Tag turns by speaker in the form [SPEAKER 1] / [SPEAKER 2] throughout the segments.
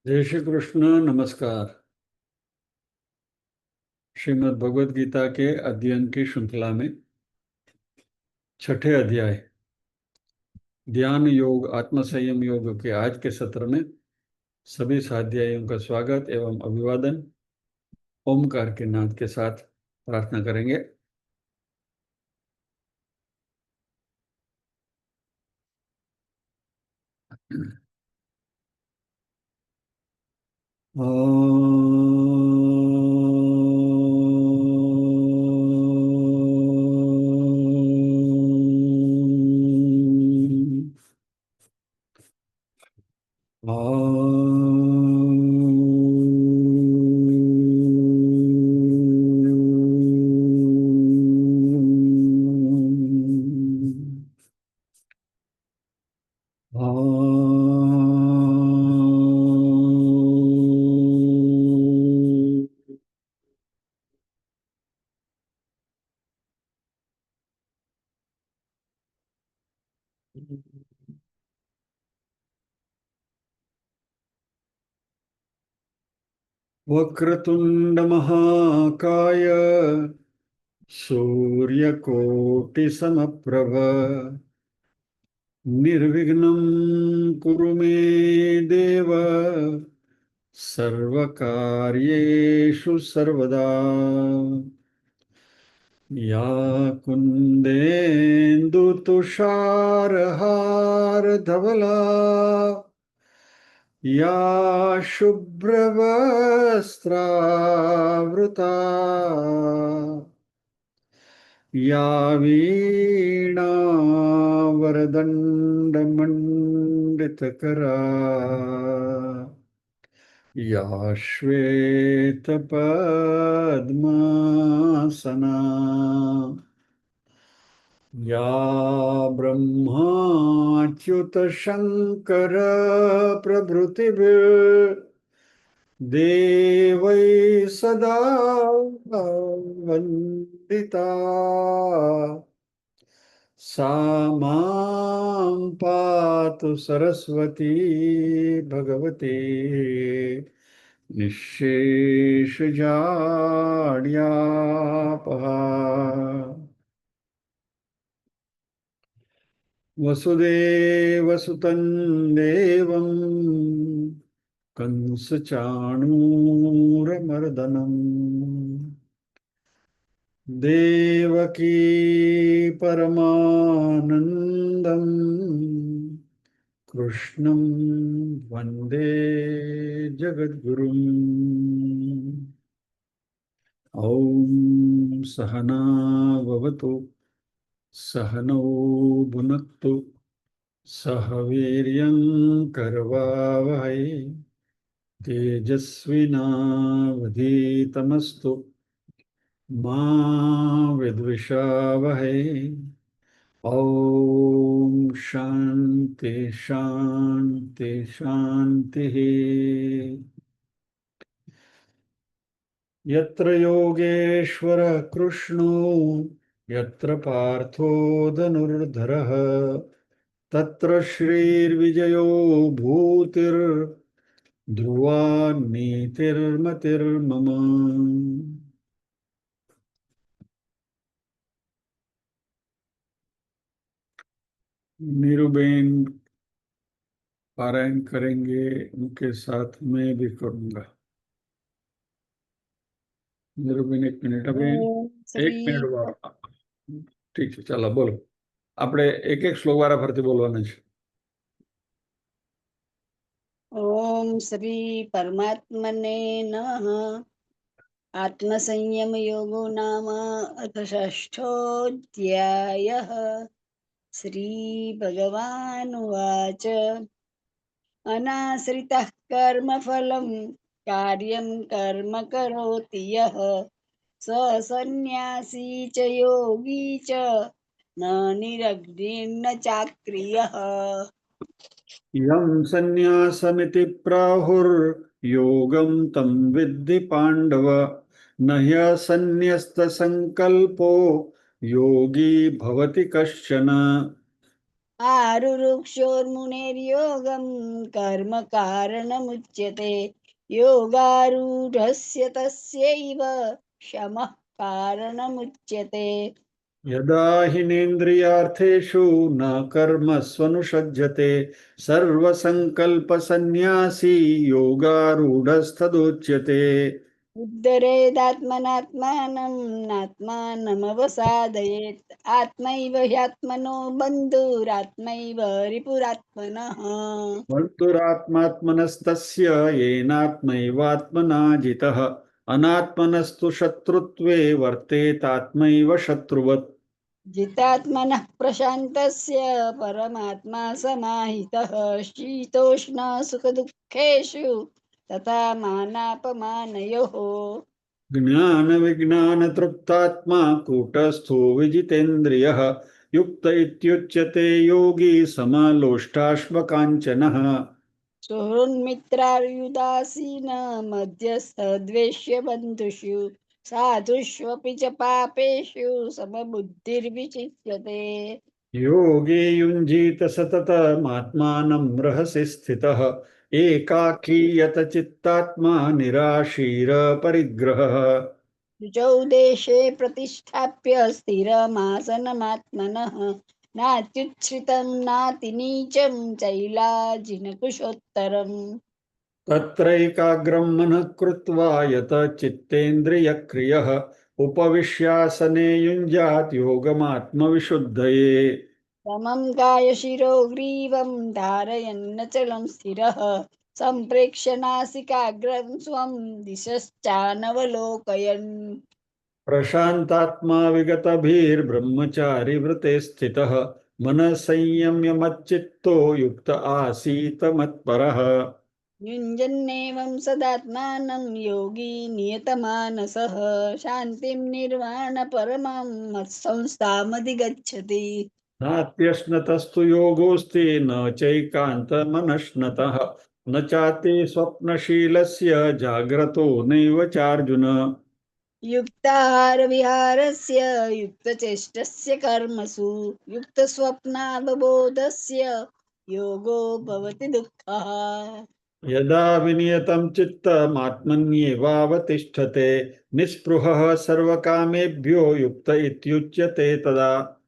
[SPEAKER 1] जय श्री कृष्ण। नमस्कार। श्रीमद् भगवद गीता के अध्ययन की श्रृंखला में छठे अध्याय ध्यान योग आत्म संयम योग के आज के सत्र में सभी साध्यायियों का स्वागत एवं अभिवादन ओमकार के नाद के साथ प्रार्थना करेंगे। वक्रतुंड महाकाय सूर्यकोटि समप्रभ निर्विघ्नं कुरु मे देव सर्वकार्येषु सर्वदा। या कुन्देन्दु तुषारहार धवला या शुभ्रवस्त्रावृता या वीणावरदण्डमण्डितकरा या श्वेतपद्मासना या ब्रह्माच्युतशङ्कर प्रभृतिभिर्देवैः सदा वन्दिता सा मां पातु सरस्वती भगवती निःशेषजाड्यापहा। वसुदेवसुतं देवं कंसचाणूरमर्दनम् देवकी परमानन्दं कृष्णं वन्दे जगद्गुरुम्। ॐ सहना भवतु सहनौ भुनक्तु सह वीर्यं करवावहै तेजस्विनावधीतमस्तु मा विद्विषावहै। ॐ शान्ति शान्ति शान्तिः। यत्र योगेश्वरः कृष्णो यत्र पार्थो धनुर्धरः तत्र श्रीर्विजयो भूतिर्ध्रुवा नीतिर्मतिर्मम। नीरूबेन पारायण करेंगे, उनके साथ मैं भी करूंगा। नीरूबेन एक मिनिट, अभी एक मिनिट वाળા ઠીક છે, ચાલો બોલો. આપણે એક એક શ્લોક વાળા ફરતી બોલવાના છે.
[SPEAKER 2] ओम श्री परमात्मने नमः। आत्मसंयम योगो नाम अथ षष्ठोऽध्यायः। श्री भगवानुवाच अनाश्रितः कर्मफलं कार्यं कर्म करोति यः स सन्न्यासी च योगी च न निरग्निर्न चाक्रियः।
[SPEAKER 1] यं सन्न्यासमिति प्राहुर्योगं तं विद्धि पाण्डव न ह्यसन्न्यस्तसङ्कल्पो योगी भवति कश्चन।
[SPEAKER 2] आरुरुक्षोर्मुनेर्योगं कर्म कारणमुच्यते योगारूढस्य तस्यैव शमः कारणमुच्यते।
[SPEAKER 1] यदा हिनेन्द्रियार्थेषु न कर्मस्वनुषज्यते सर्वसङ्कल्पसन्न्यासी योगारूढस्तदुच्यते।
[SPEAKER 2] उद्धरेदात्मनात्मानं नात्मानमवसादयेत् आत्मैव ह्यात्मनो बन्धुरात्मैव रिपुरात्मनः।
[SPEAKER 1] वर्तुरात्मात्मनस्तस्य येनात्मैवात्मना जितः अनात्मनस्तु शत्रुत्वे वर्तेतात्मैव शत्रुवत्।
[SPEAKER 2] जितात्मनः प्रशान्तस्य परमात्मा समाहितः शीतोष्ण सुखदुःखेषु तथा मानापमानयोः।
[SPEAKER 1] ज्ञानविज्ञानतृप्तात्मा कूटस्थो विजितेन्द्रियः युक्त इत्युच्यते योगी समलोष्टाश्मकाञ्चनः।
[SPEAKER 2] सुहृन्मित्रार्युदासीन मध्यस्थद्वेष्य बन्धुषु साधुष्वपि च पापेषु समबुद्धिर्विशिष्यते।
[SPEAKER 1] योगे युञ्जीत सततमात्मानं रहसि स्थितः एकाकीयत चित्तात्मा निराशीरपरिग्रहः।
[SPEAKER 2] शुचौ देशे प्रतिष्ठाप्य स्थिरमासनमात्मनः नात्युच्छ्रितं नातिनीचं चैलाजिनकुशोत्तरम्।
[SPEAKER 1] तत्रैकाग्रं मनः कृत्वा यत चित्तेन्द्रियक्रियः उपविश्यासने युञ्जात् योगमात्मविशुद्धये।
[SPEAKER 2] समं कायशिरो ग्रीवं धारयन्नचलं स्थिरः सम्प्रेक्ष्य नासिकाग्रं स्वं दिशश्चानवलोकयन्।
[SPEAKER 1] प्रशान्तात्मा विगतभिर्ब्रह्मचारी व्रते स्थितः मनः संयम्य मच्चित्तो युक्त आसीत मत्परः।
[SPEAKER 2] युञ्जन्नेवं सदात्मानं योगी नियतमानसः शान्तिं निर्वाणपरमां मत्संस्थामधिगच्छति।
[SPEAKER 1] नात्यश्नतस्तु योगोऽस्ति न चैकान्तमनश्नतः न चाति स्वप्नशीलस्य जाग्रतो नैव चार्जुन।
[SPEAKER 2] युक्ताहारविहारस्य युक्तचेष्टस्य कर्मसु युक्तस्वप्नावबोधस्य योगो भवति दुःखः।
[SPEAKER 1] यदा विनियतं चित्तमात्मन्येवावतिष्ठते निःस्पृहः सर्वकामेभ्यो युक्त इत्युच्यते तदा।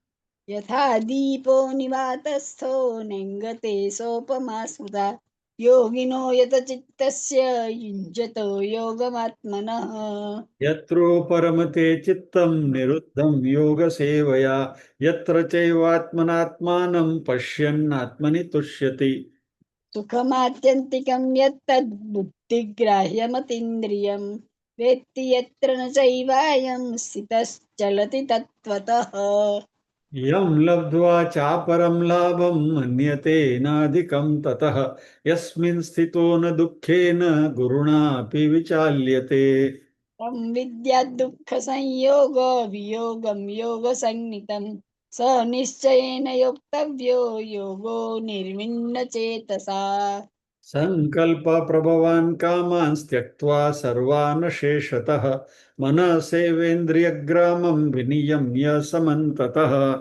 [SPEAKER 2] यथा दीपो निवातस्थो नेङ्गते सोपमा स्मृता योगिनो यतचित्तस्य युञ्जतो योगमात्मनः।
[SPEAKER 1] यत्रो परमते चित्तं निरुद्धं योगसेवया यत्र चैवात्मनात्मानं पश्यन्नात्मनि तुष्यति।
[SPEAKER 2] सुखमात्यन्तिकं यत्तद् बुद्धिग्राह्यमतीन्द्रियं वेत्ति यत्र न चैवायं स्थितश्चलति तत्त्वतः।
[SPEAKER 1] यं लब्ध्वा चापरं लाभं मन्यते नाधिकं ततः यस्मिन् स्थितो न दुःखेन गुरुणापि विचाल्यते।
[SPEAKER 2] तं विद्यात् दुःखसंयोग वियोगं योगसंज्ञितं स निश्चयेन योक्तव्यो योगो निर्विण्णचेतसा।
[SPEAKER 1] सङ्कल्पप्रभवान् कामान् त्यक्त्वा सर्वान् शेषतः मनसेवेन्द्रियग्रामं विनियम्य समन्ततः।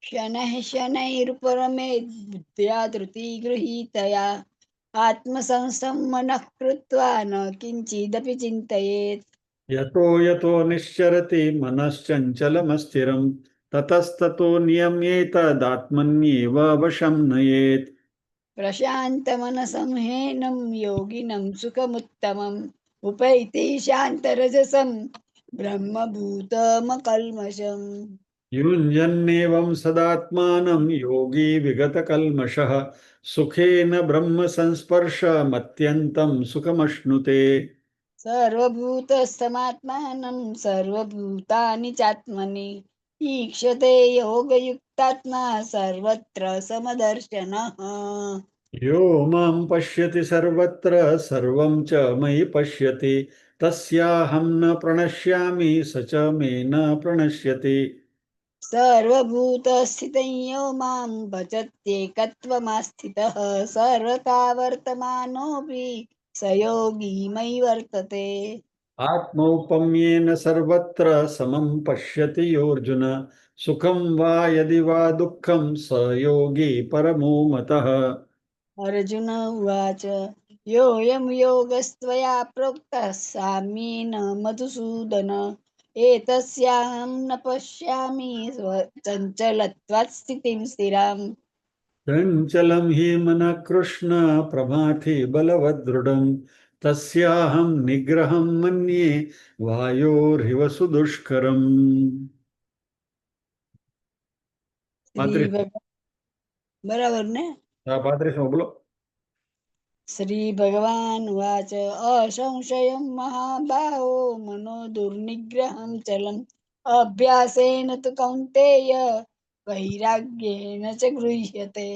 [SPEAKER 2] शनैः शनैरुपरमेद् बुद्ध्या धृतिगृहीतया आत्मसंस्थं मनः कृत्वा न किञ्चिदपि चिन्तयेत्।
[SPEAKER 1] यतो यतो निश्चरति मनश्चञ्चलमस्थिरं ततस्ततो नियम्येतदात्मन्येव वशं नयेत्।
[SPEAKER 2] प्रशान्तमनसंहेनं योगिनं सुखमुत्तमम् उपैति शान्तरजसं ब्रह्मभूतमकल्मषम्।
[SPEAKER 1] युञ्जन्नेवं सदात्मानं योगी विगतकल्मषः सुखेन ब्रह्मसंस्पर्शमत्यन्तं सुखमश्नुते।
[SPEAKER 2] सर्वभूतस्थमात्मानं सर्वभूतानि चात्मनि ईक्षते योगयुक्तात्मा सर्वत्र समदर्शनः।
[SPEAKER 1] यो मां पश्यति सर्वत्र सर्वं च मयि पश्यति तस्याहं न प्रणश्यामि स च मे न प्रणश्यति।
[SPEAKER 2] सर्वभूतस्थितं यो मां भजत्येकत्वमास्थितः सर्वथा वर्तमानोऽपि स योगी मयि वर्तते।
[SPEAKER 1] आत्मौपम्येन सर्वत्र समं पश्यति योऽर्जुन सुखं वा यदि वा दुःखं स योगी परमो मतः।
[SPEAKER 2] अर्जुन उवाच योऽयं योगस्त्वया प्रोक्तः साम्येन मधुसूदन एतस्याहं न पश्यामि चञ्चलत्वात् स्थितिं स्थिराम्।
[SPEAKER 1] चञ्चलं हि मनः कृष्ण प्रमाथि बलवदृढं तस्याहं निग्रहं मन्ये वायोरिव सुदुष्करम्।
[SPEAKER 2] श्री भग बराबर ने
[SPEAKER 1] पात्रे बोलो।
[SPEAKER 2] श्रीभगवानुवाच असंशयं महाबाहो मनो दुर्निग्रहं चलम् अभ्यासेन तु कौन्तेय वैराग्येन च गृह्यते।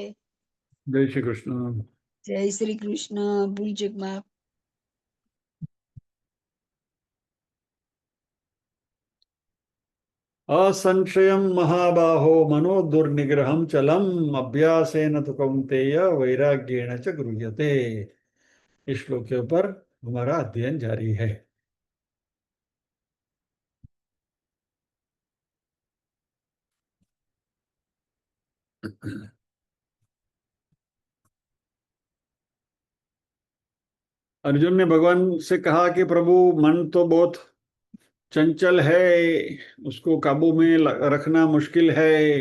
[SPEAKER 1] जय श्री कृष्ण।
[SPEAKER 2] जय श्री कृष्ण। भूल चूक माफ।
[SPEAKER 1] असंशयं महाबाहो मनो दुर्निग्रहं चलम अभ्यासेन तु कौन्तेय वैराग्येण च गृह्यते। इस श्लोक के ऊपर हमारा अध्ययन जारी है। अर्जुन ने भगवान से कहा कि प्रभु मन तो बहुत चंचल है, उसको काबू में रखना मुश्किल है।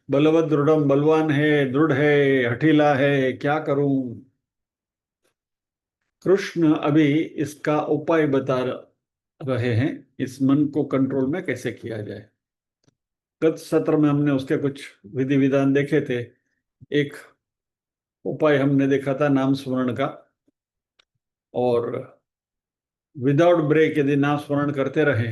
[SPEAKER 1] बलवत दृढ़म, बलवान है, दृढ़ है, हठीला है, क्या करूं। कृष्ण अभी इसका उपाय बता रहे हैं, इस मन को कंट्रोल में कैसे किया जाए। गत सत्र में हमने उसके कुछ विधि विधान देखे थे। एक उपाय हमने देखा था नाम स्मरण का, और विदाउट ब्रेक यदि नाम स्मरण करते रहे,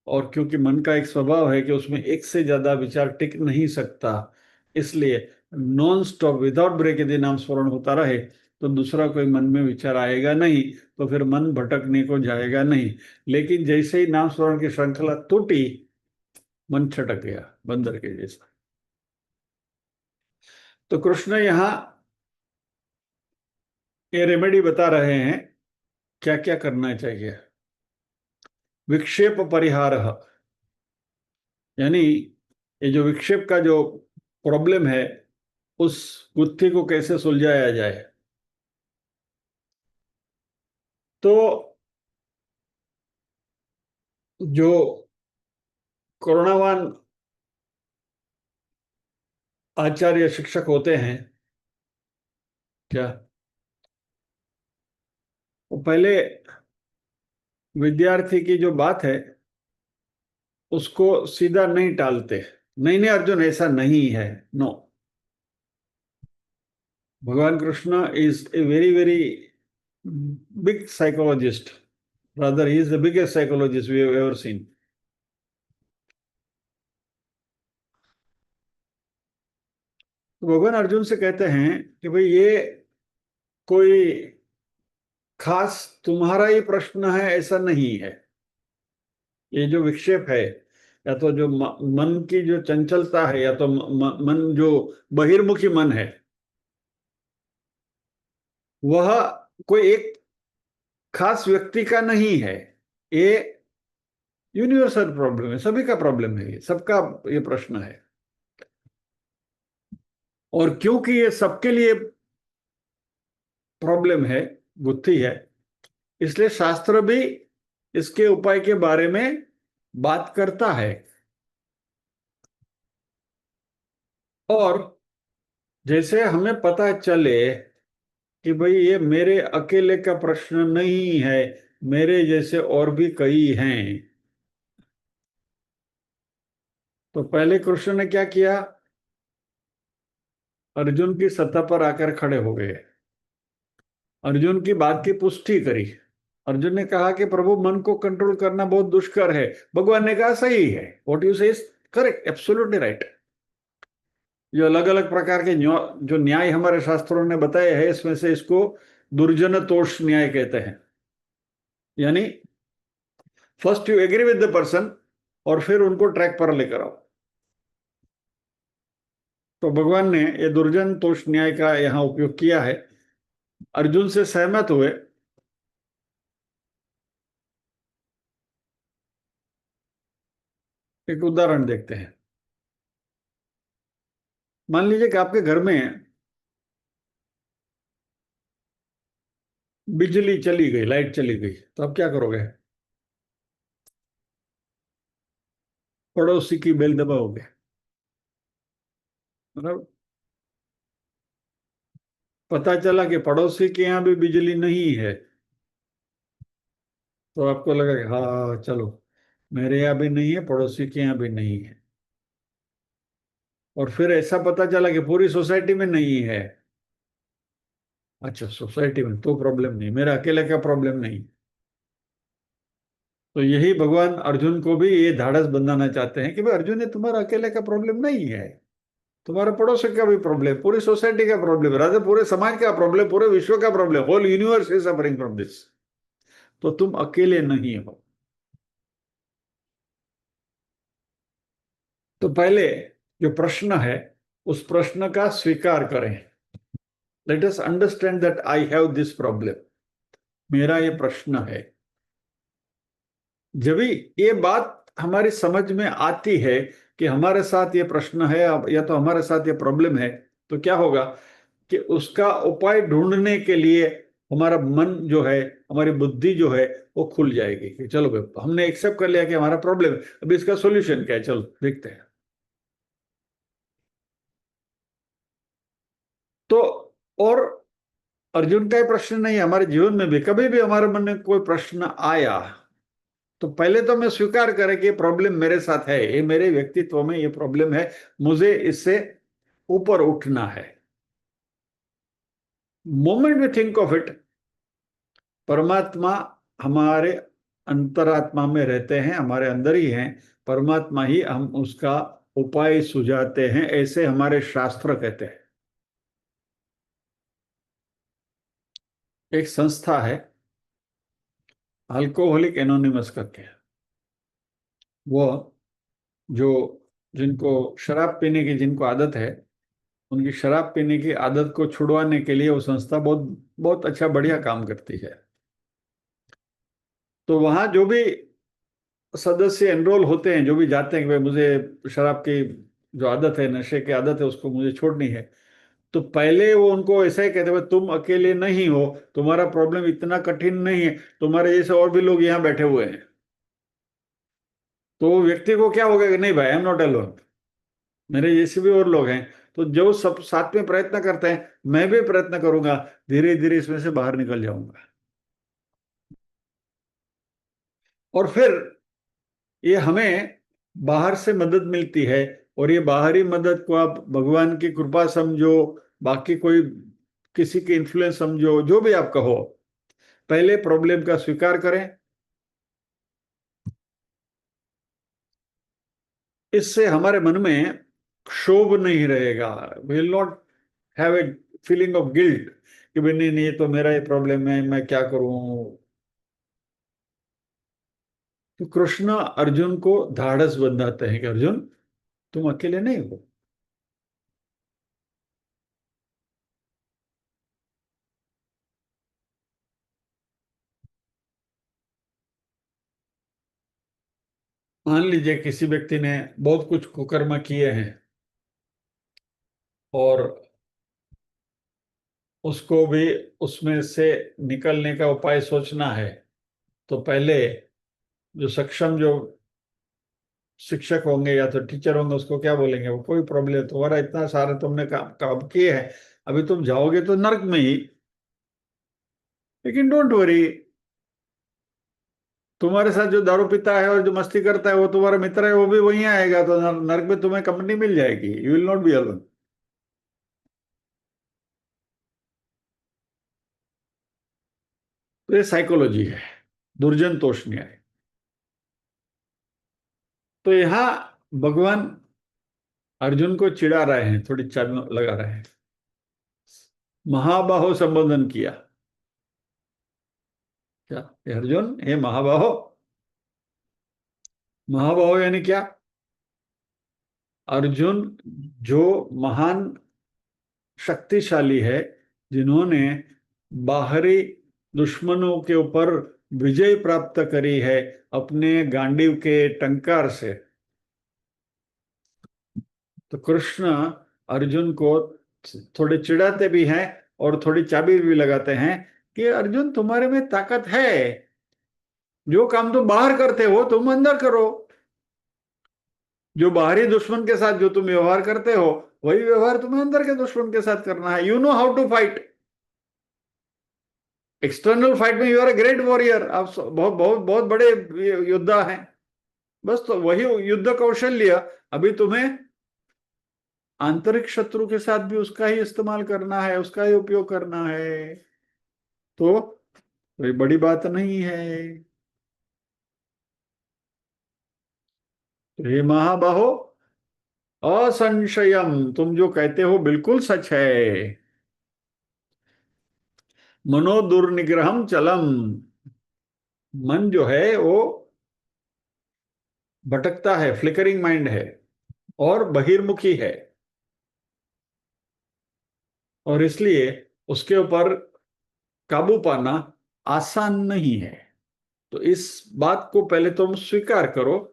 [SPEAKER 1] और क्योंकि मन का एक स्वभाव है कि उसमें एक से ज्यादा विचार टिक नहीं सकता, इसलिए नॉन स्टॉप विदाउट ब्रेक यदि नाम स्मरण होता रहे तो दूसरा कोई मन में विचार आएगा नहीं, तो फिर मन भटकने को जाएगा नहीं। लेकिन जैसे ही नाम स्मरण की श्रृंखला टूटी, मन छटक गया बंदर के जैसा। तो कृष्ण यहाँ ये रेमेडी बता रहे हैं क्या क्या करना चाहिए। विक्षेप परिहार, यानी ये जो विक्षेप का जो प्रॉब्लम है, उस गुत्थी को कैसे सुलझाया जाए। तो जो करुणावान आचार्य शिक्षक होते हैं, क्या वो पहले विद्यार्थी की जो बात है उसको सीधा नहीं टालते। नहीं नहीं अर्जुन, ऐसा नहीं है, नो। भगवान Krishna is a very very big psychologist, rather he is the biggest psychologist we have ever seen. तो भगवान अर्जुन से कहते हैं कि भाई ये कोई खास तुम्हारा ही प्रश्न है ऐसा नहीं है। ये जो विक्षेप है, या तो जो मन की जो चंचलता है, या तो मन जो बहिर्मुखी मन है, वह कोई एक खास व्यक्ति का नहीं है। ये यूनिवर्सल प्रॉब्लम है, सभी का प्रॉब्लम है, ये सबका ये प्रश्न है। और क्योंकि ये सबके लिए प्रॉब्लम है, बुद्धि है, इसलिए शास्त्र भी इसके उपाय के बारे में बात करता है। और जैसे हमें पता चले कि भाई ये मेरे अकेले का प्रश्न नहीं है, मेरे जैसे और भी कई हैं, तो पहले कृष्ण ने क्या किया, अर्जुन की सत्ता पर आकर खड़े हो गए, अर्जुन की बात की पुष्टि करी। अर्जुन ने कहा कि प्रभु मन को कंट्रोल करना बहुत दुष्कर है। भगवान ने कहा सही है, व्हाट यू से इज करेक्ट, एब्सोल्युटली राइट। जो अलग अलग प्रकार के जो न्याय हमारे शास्त्रों ने बताए हैं, इसमें से इसको दुर्जन तोष न्याय कहते हैं। यानी first you agree with the person और फिर उनको ट्रैक पर लेकर आओ। तो भगवान ने ये दुर्जन तोष न्याय का यहां उपयोग किया है। अर्जुन से सहमत हुए एक उदाहरण देखते हैं। मान लीजिए कि आपके घर में बिजली चली गई, लाइट चली गई, तो आप क्या करोगे? पड़ोसी की बेल दबाओगे, मतलब पता चला कि पड़ोसी के यहाँ भी बिजली नहीं है, तो आपको लगा कि हाँ चलो, मेरे यहाँ भी नहीं है, पड़ोसी के यहाँ भी नहीं है। और फिर ऐसा पता चला कि पूरी सोसाइटी में नहीं है। अच्छा, सोसाइटी में तो प्रॉब्लम नहीं, मेरा अकेले का प्रॉब्लम नहीं। तो यही भगवान अर्जुन को भी ये धाड़स बंधाना चाहते हैं कि भाई अर्जुन, ये तुम्हारा अकेले का प्रॉब्लम नहीं है, तुम्हारे पड़ोसी का भी प्रॉब्लम, पूरी सोसाइटी का प्रॉब्लम, राधे पूरे समाज का प्रॉब्लम, पूरे विश्व का problem, whole universe is suffering from this. तो तुम अकेले नहीं हो। तो पहले जो प्रश्न है, उस प्रश्न का स्वीकार करें। Let us understand that I have this problem, मेरा ये प्रश्न है। जब भी ये बात हमारी समझ में आती है कि हमारे साथ ये प्रश्न है या तो हमारे साथ ये प्रॉब्लम है, तो क्या होगा कि उसका उपाय ढूंढने के लिए हमारा मन जो है, हमारी बुद्धि जो है, वो खुल जाएगी कि चलो भाई, हमने एक्सेप्ट कर लिया कि हमारा प्रॉब्लम है, अभी इसका सॉल्यूशन क्या है, चलो देखते हैं। तो और अर्जुन का ही प्रश्न नहीं है, हमारे जीवन में भी कभी भी हमारे मन में कोई प्रश्न आया, तो पहले तो मैं स्वीकार करें कि ये प्रॉब्लम मेरे साथ है, ये मेरे व्यक्तित्व में ये प्रॉब्लम है, मुझे इससे ऊपर उठना है। मोमेंट में थिंक ऑफ इट, परमात्मा हमारे अंतरात्मा में रहते हैं, हमारे अंदर ही हैं, परमात्मा ही हम उसका उपाय सुझाते हैं, ऐसे हमारे शास्त्र कहते हैं। एक संस्था है अल्कोहलिक एनोनिमस करके, वो जो जिनको शराब पीने की जिनको आदत है, उनकी शराब पीने की आदत को छुड़वाने के लिए वो संस्था बहुत बहुत अच्छा बढ़िया काम करती है। तो वहां जो भी सदस्य एनरोल होते हैं, जो भी जाते हैं कि भाई मुझे शराब की जो आदत है, नशे की आदत है, उसको मुझे छोड़नी है, तो पहले वो उनको ऐसा ही कहते हैं, भाई तुम अकेले नहीं हो, तुम्हारा प्रॉब्लम इतना कठिन नहीं है, तुम्हारे जैसे और भी लोग यहाँ बैठे हुए हैं। तो वो व्यक्ति को क्या होगा कि नहीं भाई, आई एम नॉट अलोन, मेरे जैसे भी और लोग हैं। तो जो सब साथ में प्रयत्न करते हैं, मैं भी प्रयत्न करूंगा, धीरे धीरे इसमें से बाहर निकल जाऊंगा। और फिर ये हमें बाहर से मदद मिलती है, और ये बाहरी मदद को आप भगवान की कृपा समझो, बाकी कोई किसी के इन्फ्लुएंस समझो, जो भी आप कहो, पहले प्रॉब्लम का स्वीकार करें। इससे हमारे मन में क्षोभ नहीं रहेगा, will not have a feeling of guilt कि भाई नहीं नहीं, ये तो मेरा ही प्रॉब्लम है, मैं क्या करूं। तो कृष्ण अर्जुन को धाड़स बंधाते हैं कि अर्जुन, तुम अकेले नहीं हो। मान लीजिए किसी व्यक्ति ने बहुत कुछ कुकर्म किए हैं, और उसको भी उसमें से निकलने का उपाय सोचना है। तो पहले जो सक्षम जो शिक्षक होंगे या तो टीचर होंगे, उसको क्या बोलेंगे, वो कोई प्रॉब्लम, तुम्हारा इतना सारा तुमने काम काम किए हैं, अभी तुम जाओगे तो नर्क में ही, लेकिन डोंट वरी, तुम्हारे साथ जो दारू पीता है और जो मस्ती करता है वो तुम्हारा मित्र है, वो भी वहीं आएगा, तो नर्क में तुम्हें कंपनी मिल जाएगी, you will not be alone. तो ये साइकोलॉजी है, दुर्जन तोष न्याय। तो यहाँ भगवान अर्जुन को चिढ़ा रहे हैं, थोड़ी चाल लगा रहे हैं, महाबाहो संबोधन किया। क्या? ये अर्जुन, हे महाबाहो। महाबाहो यानी क्या? अर्जुन जो महान शक्तिशाली है, जिन्होंने बाहरी दुश्मनों के ऊपर विजय प्राप्त करी है अपने गांडीव के टंकार से, तो कृष्ण अर्जुन को थोड़े चिढ़ाते भी हैं और थोड़ी चाबी भी लगाते हैं कि अर्जुन तुम्हारे में ताकत है, जो काम तुम बाहर करते हो तुम अंदर करो। जो बाहरी दुश्मन के साथ जो तुम व्यवहार करते हो वही व्यवहार तुम्हें अंदर के दुश्मन के साथ करना है। You know how to fight. External fight में you are a great warrior, आप बहुत बहुत बहुत बड़े योद्धा हैं। बस तो वही युद्ध कौशल्य अभी तुम्हें आंतरिक शत्रु के साथ भी उसका ही इस्तेमाल करना है, उसका ही उपयोग करना है। तो कोई बड़ी बात नहीं है। तो हे महाबाहो, असंशयम, तुम जो कहते हो बिल्कुल सच है। मनो दुर्निग्रहम चलम, मन जो है वो भटकता है, फ्लिकरिंग माइंड है और बहिर्मुखी है, और इसलिए उसके ऊपर काबू पाना आसान नहीं है। तो इस बात को पहले तुम स्वीकार करो,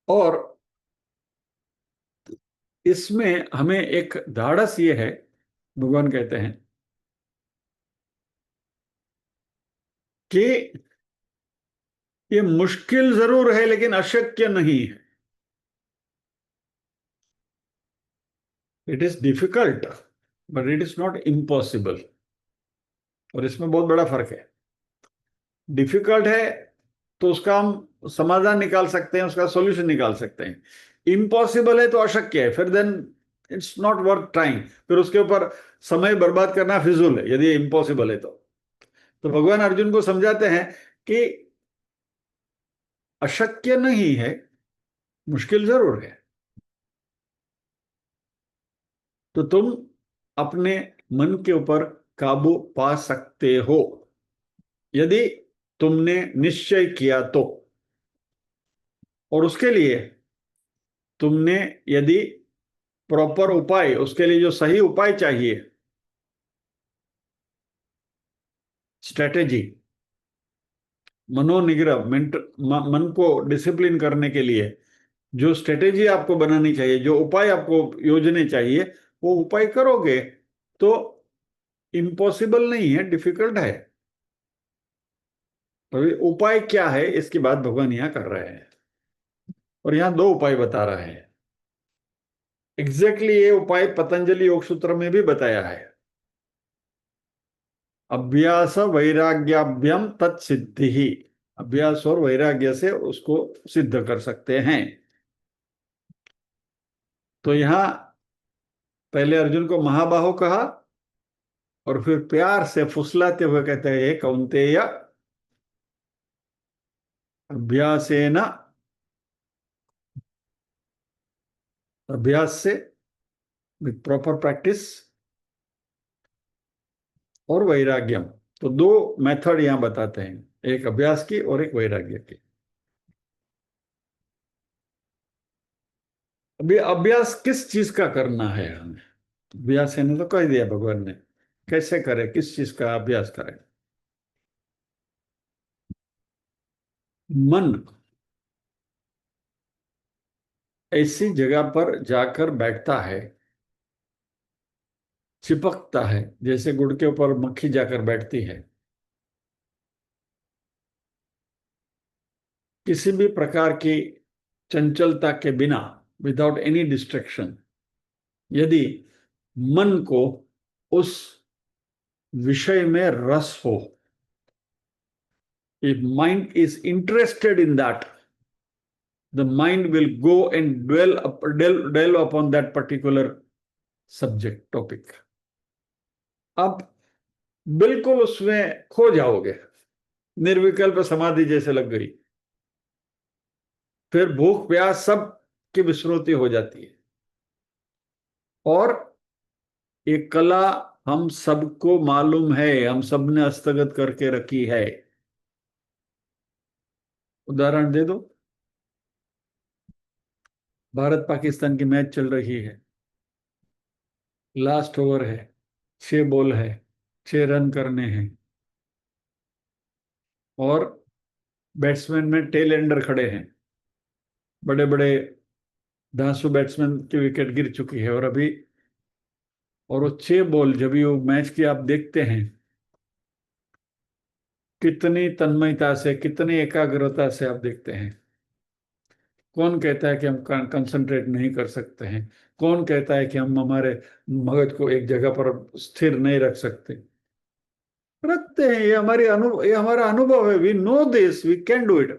[SPEAKER 1] और इसमें हमें एक धाड़स ये है, भगवान कहते हैं कि ये मुश्किल जरूर है लेकिन अशक्य नहीं है। It is difficult but it is not impossible. और इसमें बहुत बड़ा फर्क है। डिफिकल्ट है तो उसका हम समाधान निकाल सकते हैं, उसका सॉल्यूशन निकाल सकते हैं। इम्पॉसिबल है तो अशक्य है, फिर then it's not worth trying, फिर उसके ऊपर समय बर्बाद करना फिजूल है यदि इम्पॉसिबल है तो भगवान अर्जुन को समझाते हैं कि अशक्य नहीं है, मुश्किल जरूर है। तो तुम अपने मन के ऊपर काबू पा सकते हो यदि तुमने निश्चय किया तो। और उसके लिए तुमने यदि प्रॉपर उपाय, उसके लिए जो सही उपाय चाहिए, स्ट्रेटेजी, मनोनिग्रह, मन को डिसिप्लिन करने के लिए जो स्ट्रेटेजी आपको बनानी चाहिए, जो उपाय आपको योजने चाहिए, वो उपाय करोगे तो इम्पॉसिबल नहीं है, डिफिकल्ट है। तो ये उपाय क्या है इसकी बात भगवान यहां कर रहे हैं, और यहां दो उपाय बता रहे हैं। एग्जैक्टली ये उपाय पतंजलि योग सूत्र में भी बताया है। अभ्यास वैराग्याभ्यम तत्सिद्धि ही, अभ्यास और वैराग्य से उसको सिद्ध कर सकते हैं। तो यहां पहले अर्जुन को महाबाहो कहा और फिर प्यार से फुसलाते हुए कहते हैं, हे कौन्तेय, अभ्यासेन, अभ्यास से, विथ प्रॉपर प्रैक्टिस, और वैराग्यम। तो दो मेथड यहां बताते हैं, एक अभ्यास की और एक वैराग्य की। अभी अभ्यास किस चीज का करना है हमें? अभ्यास ने तो कह दिया भगवान ने, कैसे करें, किस चीज का अभ्यास करें। मन ऐसी जगह पर जाकर बैठता है, चिपकता है, जैसे गुड़ के ऊपर मक्खी जाकर बैठती है। किसी भी प्रकार की चंचलता के बिना, विदाउट एनी डिस्ट्रैक्शन, यदि मन को उस विषय में रस हो, if mind is interested in that, the mind will go and dwell upon that particular subject topic. अब बिल्कुल उसमें खो जाओगे, निर्विकल्प समाधि जैसे लग गई, फिर भूख प्यास सब की विस्मृति हो जाती है। और एक कला हम सबको मालूम है, हम सबने हस्तगत करके रखी है। उदाहरण दे दो, भारत पाकिस्तान की मैच चल रही है, लास्ट ओवर है, 6 बॉल है, 6 रन करने हैं, और बैट्समैन में टेल एंडर खड़े हैं, बड़े बड़े धांसू बैट्समैन की विकेट गिर चुकी है, और वो 6 बॉल जब भी वो मैच की आप देखते हैं, कितनी तन्मयता से, कितनी एकाग्रता से आप देखते हैं। कौन कहता है कि हम कंसंट्रेट नहीं कर सकते हैं? कौन कहता है कि हम हमारे मगज को एक जगह पर स्थिर नहीं रख सकते? रखते हैं। ये हमारा अनुभव है। We know this, we can do it.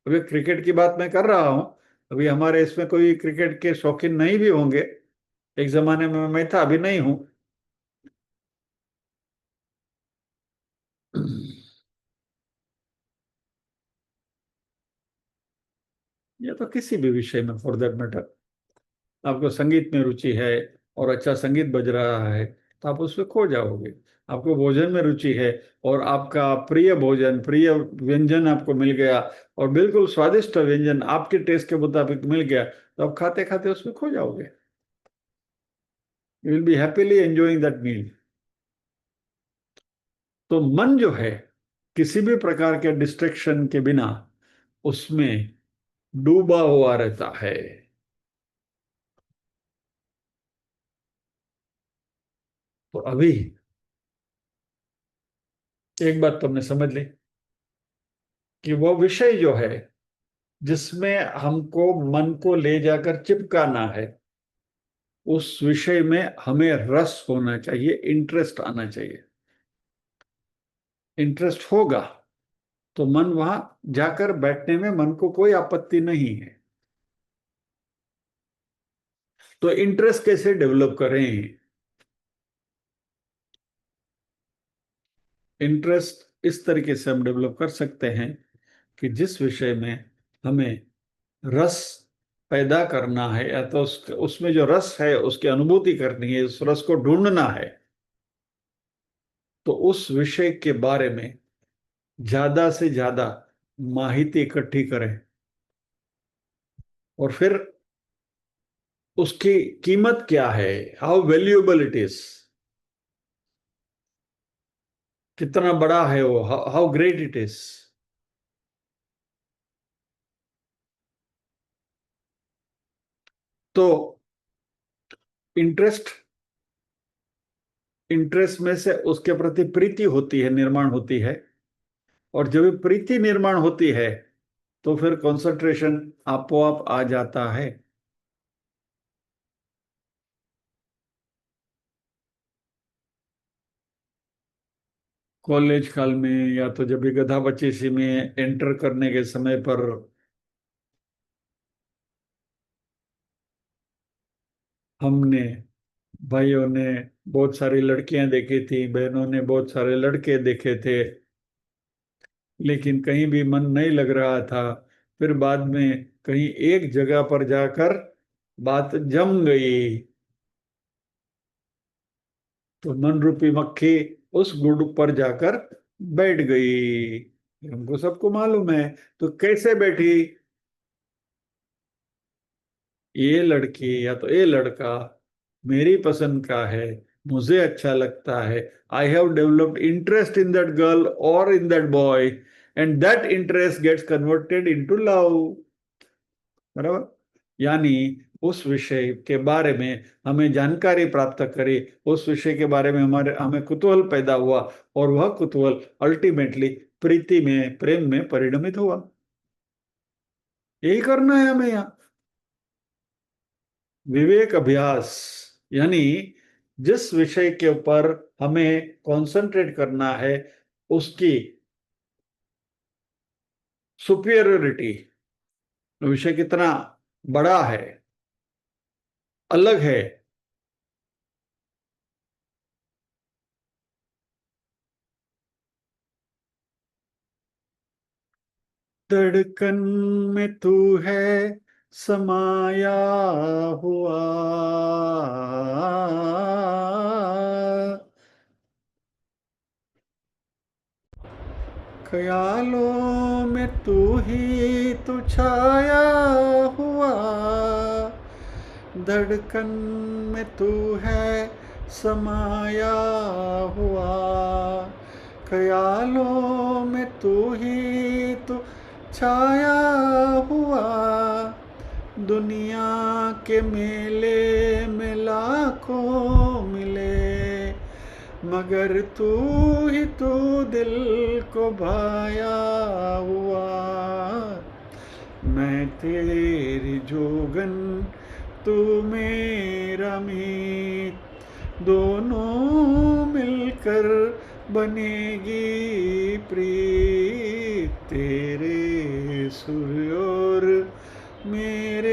[SPEAKER 1] अभी क्रिकेट की बात मैं कर रहा हूं। अभी हमारे इसमें कोई क्रिकेट के शौकीन नहीं भी होंगे। एक जमाने में मैं था, अभी नहीं हूं। या तो किसी भी विषय में फॉर दैट मैटर, आपको संगीत में रुचि है और अच्छा संगीत बज रहा है, तो आप उसमें खो जाओगे। आपको भोजन में रुचि है और आपका प्रिय भोजन, प्रिय व्यंजन आपको मिल गया, और बिल्कुल स्वादिष्ट व्यंजन आपके टेस्ट के मुताबिक मिल गया, तो आप खाते खाते उसमें खो जाओगे। You will be happily enjoying that meal. तो मन जो है, किसी भी प्रकार के डिस्ट्रैक्शन के बिना उसमें डूबा हुआ रहता है। तो अभी एक बात तुमने समझ ली कि वो विषय जो है जिसमें हमको मन को ले जाकर चिपकाना है, उस विषय में हमें रस होना चाहिए, इंटरेस्ट आना चाहिए। इंटरेस्ट होगा तो मन वहां जाकर बैठने में मन को कोई आपत्ति नहीं है। तो इंटरेस्ट कैसे डेवलप करें? इंटरेस्ट इस तरीके से हम डेवलप कर सकते हैं कि जिस विषय में हमें रस पैदा करना है, या तो उसमें जो रस है उसकी अनुभूति करनी है, उस रस को ढूंढना है, तो उस विषय के बारे में ज्यादा से ज्यादा माहिती इकट्ठी करें, और फिर उसकी कीमत क्या है, हाउ वैल्यूएबल इट इज, कितना बड़ा है वो, हाउ ग्रेट इट इज। तो इंटरेस्ट इंटरेस्ट में से उसके प्रति प्रीति होती है, निर्माण होती है, और जब भी प्रीति निर्माण होती है तो फिर कंसंट्रेशन आपो आप आ जाता है। कॉलेज काल में, या तो जब भी गधा बच्चीसी में एंटर करने के समय पर हमने, भाइयों ने बहुत सारी लड़कियां देखी थी, बहनों ने बहुत सारे लड़के देखे थे, लेकिन कहीं भी मन नहीं लग रहा था। फिर बाद में कहीं एक जगह पर जाकर बात जम गई, तो मन रूपी मक्खी उस गुड़ पर जाकर बैठ गई। हमको सबको मालूम है। तो कैसे बैठी? ये लड़की या तो ये लड़का मेरी पसंद का है, मुझे अच्छा लगता है, I have developed interest in that girl और in that boy, and that interest gets converted into love. बराबर? यानी उस विषय के बारे में हमें जानकारी प्राप्त करी, उस विषय के बारे में हमें कुतूहल पैदा हुआ, और वह कुतूहल अल्टीमेटली प्रीति में, प्रेम में परिणमित हुआ। यही करना है हमें यहाँ। विवेक अभ्यास, यानी जिस विषय के ऊपर हमें कंसंट्रेट करना है, उसकी सुपियरिटी, विषय कितना बड़ा है, अलग है। धड़कन में तू है समाया हुआ, ख्यालों में तू ही तो छाया हुआ, धड़कन में तू है समाया हुआ, ख्यालों में तू ही तो छाया हुआ, दुनिया के मेले में लाखों मिले, मगर तू ही तू दिल को भाया हुआ। मैं तेरी जोगन, तू मेरा मीत, दोनों मिलकर बनेगी प्रीत। तेरे सुर और मेरे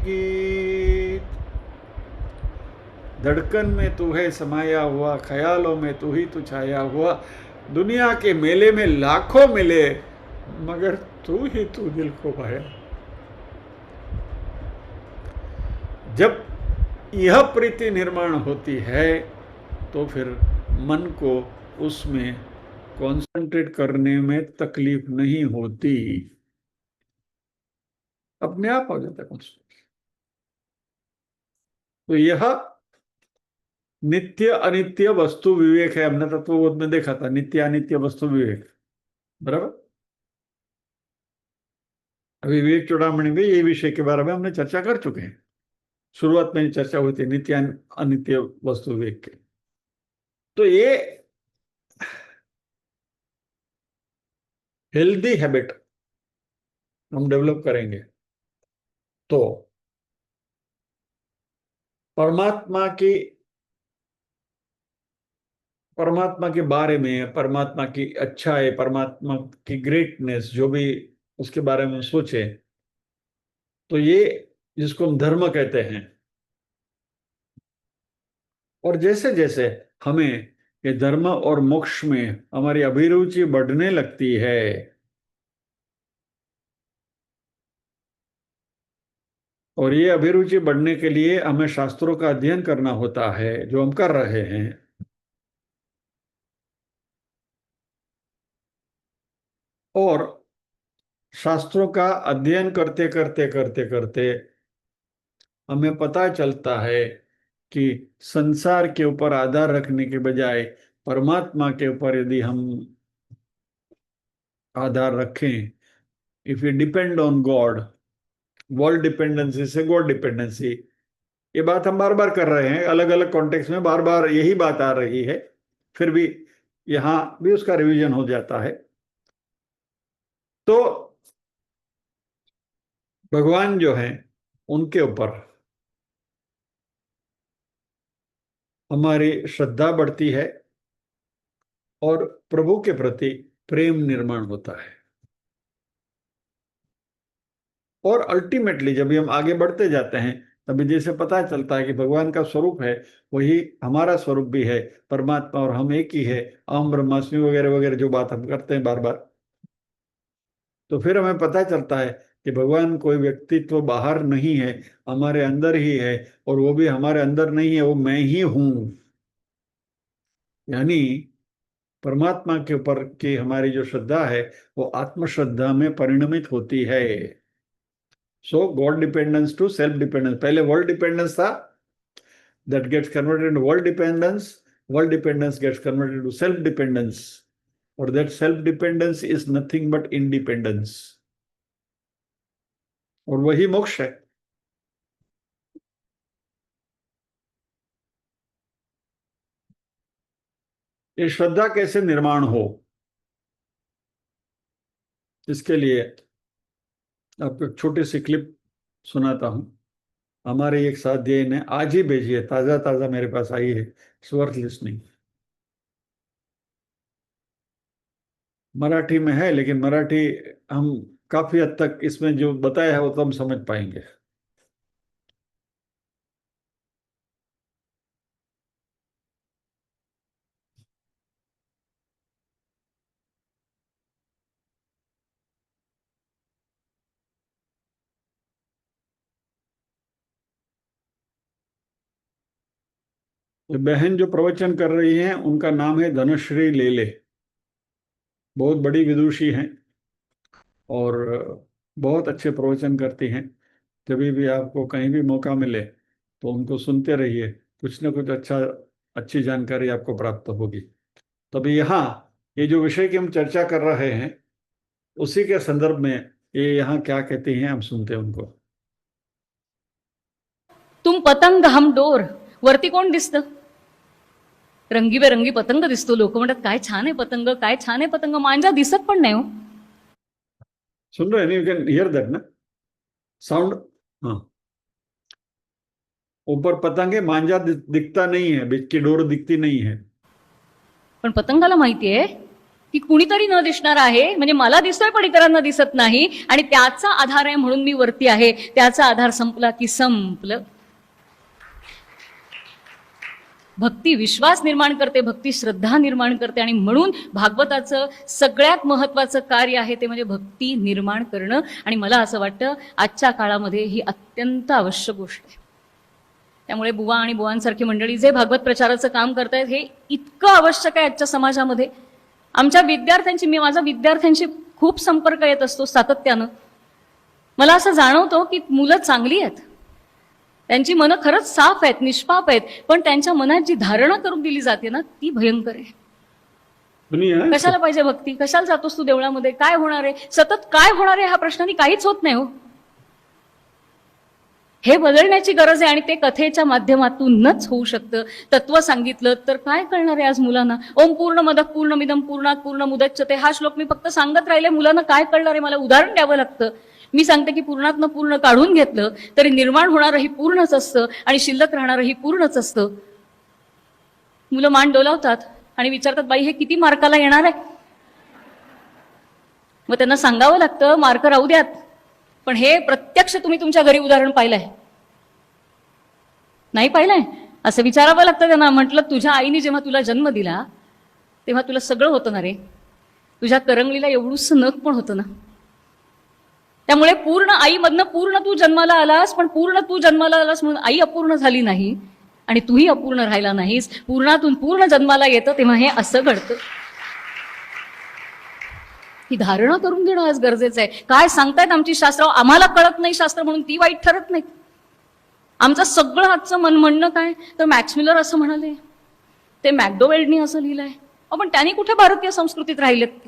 [SPEAKER 1] गीत। धड़कन में तू है समाया हुआ, ख्यालों में तू ही तू छाया हुआ। दुनिया के मेले में लाखों मिले, मगर तू ही तू दिल को भाया। जब यह प्रीति निर्माण होती है तो फिर मन को उसमें कंसंट्रेट करने में तकलीफ नहीं होती, अपने आप हो जाता है कंसंट्रेट। तो यह नित्य अनित्य वस्तु विवेक है। हमने तत्वबोध में देखा था नित्य अनित्य वस्तु विवेक, बराबर। अभी विवेक चूड़ामणि में ये विषय के बारे में हमने चर्चा कर चुके हैं। शुरुआत में चर्चा हुई थी नित्य अनित्य वस्तु विवेक के। तो ये हेल्दी हैबिट हम डेवलप करेंगे तो परमात्मा की परमात्मा के बारे में, परमात्मा की अच्छाई, परमात्मा की ग्रेटनेस जो भी उसके बारे में सोचे, तो ये जिसको हम धर्म कहते हैं। और जैसे जैसे हमें ये धर्म और मोक्ष में हमारी अभिरुचि बढ़ने लगती है, और ये अभिरुचि बढ़ने के लिए हमें शास्त्रों का अध्ययन करना होता है, जो हम कर रहे हैं। और शास्त्रों का अध्ययन करते करते करते करते हमें पता चलता है कि संसार के ऊपर आधार रखने के बजाय परमात्मा के ऊपर यदि हम आधार रखें, if you depend on God, world dependency से गॉड डिपेंडेंसी, ये बात हम बार बार कर रहे हैं, अलग अलग कॉन्टेक्स्ट में बार बार यही बात आ रही है, फिर भी यहां भी उसका रिवीजन हो जाता है। तो भगवान जो हैं उनके ऊपर हमारी श्रद्धा बढ़ती है और प्रभु के प्रति प्रेम निर्माण होता है। और अल्टीमेटली जब भी हम आगे बढ़ते जाते हैं तभी जैसे पता चलता है कि भगवान का स्वरूप है वही हमारा स्वरूप भी है, परमात्मा और हम एक ही है, अहम ब्रह्मास्मि वगैरह वगैरह जो बात हम करते हैं बार बार, तो फिर हमें पता चलता है कि भगवान कोई व्यक्तित्व बाहर नहीं है, हमारे अंदर ही है। और वो भी हमारे अंदर नहीं है, वो मैं ही हूं। यानी परमात्मा के ऊपर की हमारी जो श्रद्धा है वो आत्मश्रद्धा में परिणमित होती है। So God dependence to self dependence. पहले वर्ल्ड डिपेंडेंस था, that gets converted into world dependence. World dependence gets converted into self dependence, or that self dependence is nothing but independence, और वही मोक्ष है। ये श्रद्धा कैसे निर्माण हो, इसके लिए आपको एक छोटी सी क्लिप सुनाता हूं। हमारे एक साथी ने आज ही भेजी है, ताजा ताजा मेरे पास आई है, इट्स वर्थ लिसनिंग। मराठी में है, लेकिन मराठी हम काफी हद तक इसमें जो बताया है वो तो हम समझ पाएंगे। ये बहन जो प्रवचन कर रही हैं उनका नाम है धनश्री लेले, बहुत बड़ी विदुषी हैं और बहुत अच्छे प्रवचन करती हैं। जब भी आपको कहीं भी मौका मिले तो उनको सुनते रहिए, कुछ ना कुछ अच्छी जानकारी आपको प्राप्त होगी। तभी यहाँ ये जो विषय की हम चर्चा कर रहे हैं उसी के संदर्भ में ये यहाँ क्या कहती हैं, हम सुनते हैं उनको।
[SPEAKER 3] तुम पतंग हम डोर. वरती कोण दिसतं? रंगीबेरंगी पतंग दिसतो. लोक म्हणतात काय छान आहे पतंग, काय छान आहे पतंग. मांजा दिसत पण नाही हो.
[SPEAKER 1] सुन रहे हैं? यू कैन हियर दैट ना साउंड. हाँ, ऊपर पतंग है, मांजा दिखता नहीं है, बीच की डोर दिखती नहीं है.
[SPEAKER 3] पण पतंगाला माहितीये की कुणीतरी न दिसणार आहे, म्हणजे मला दिसतोय पण इतरांना दिसत नाही, आणि त्याचा आधार आहे म्हणून मी वरती आहे. त्याचा आधार संपला की संपलं. भक्ती विश्वास निर्माण करते, भक्ती श्रद्धा निर्माण करते, आणि म्हणून भागवताचं सगळ्यात महत्वाचं कार्य आहे ते म्हणजे भक्ती निर्माण करणं. आणि मला असं वाटतं आजच्या काळामध्ये ही अत्यंत आवश्यक गोष्ट आहे. त्यामुळे बुवा आणि बुवांसारखी मंडळी जे भागवत प्रचाराचं काम करतायत हे इतकं आवश्यक आहे आजच्या समाजामध्ये. आमच्या विद्यार्थ्यांची, माझा विद्यार्थ्यांशी खूप संपर्क येत असतो सातत्यानं. मला असं जाणवतं की मुलं चांगली आहेत, त्यांची मनं खरंच साफ आहेत, निष्पाप आहेत, पण त्यांच्या मनात जी धारणा करून दिली जाते ना ती भयंकर आहे. कशाला पाहिजे भक्ती? कशाला जातोस तू देवळामध्ये? काय होणार आहे? सतत काय होणार आहे हा प्रश्नाने काहीच होत नाही हो. हे बदलण्याची गरज आहे, आणि ते कथेच्या माध्यमातूनच होऊ शकतं. तत्व सांगितलं तर काय कळणार आहे आज मुलांना? ओम पूर्णमदः पूर्णमिदं पूर्णात् पूर्णमुदच्यते हा श्लोक मी फक्त सांगत राहिले, मुलांना काय कळणार आहे? मला उदाहरण द्यावं लागतं. मी सांगते की पूर्णातनं पूर्ण काढून घेतलं तरी निर्माण होणारही पूर्णच असतं आणि शिल्लक राहणारही पूर्णच असतं. मुलं मान डोलावतात आणि विचारतात, बाई हे किती मार्काला येणार आहे? मग त्यांना सांगावं लागतं मार्क राहू द्यात, पण हे प्रत्यक्ष तुम्ही तुमच्या घरी उदाहरण पाहिलंय? नाही पाहिलंय? असं विचारावं लागतं त्यांना. म्हटलं तुझ्या आईने जेव्हा तुला जन्म दिला तेव्हा तुला सगळं होतं ना रे, तुझ्या करंगलीला एवढूस नख पण होतं ना. त्यामुळे पूर्ण आईमधनं पूर्ण तू जन्माला आलास, पण पूर्ण तू जन्माला आलास म्हणून आई अपूर्ण झाली नाही आणि तूही अपूर्ण राहिला नाहीस. पूर्णातून पूर्ण जन्माला येतं तेव्हा हे असं घडतं. ही धारणा करून घेणं आज गरजेचं आहे. काय सांगतायत आमची शास्त्र? आम्हाला कळत नाही शास्त्र म्हणून ती वाईट ठरत नाहीत. आमचं सगळं आजचं म्हणणं काय तर मॅक्स मिलर असं म्हणाले, ते मॅकडोवेल्डनी असं लिहिलंय. पण त्यांनी कुठे भारतीय संस्कृतीत राहिलेत?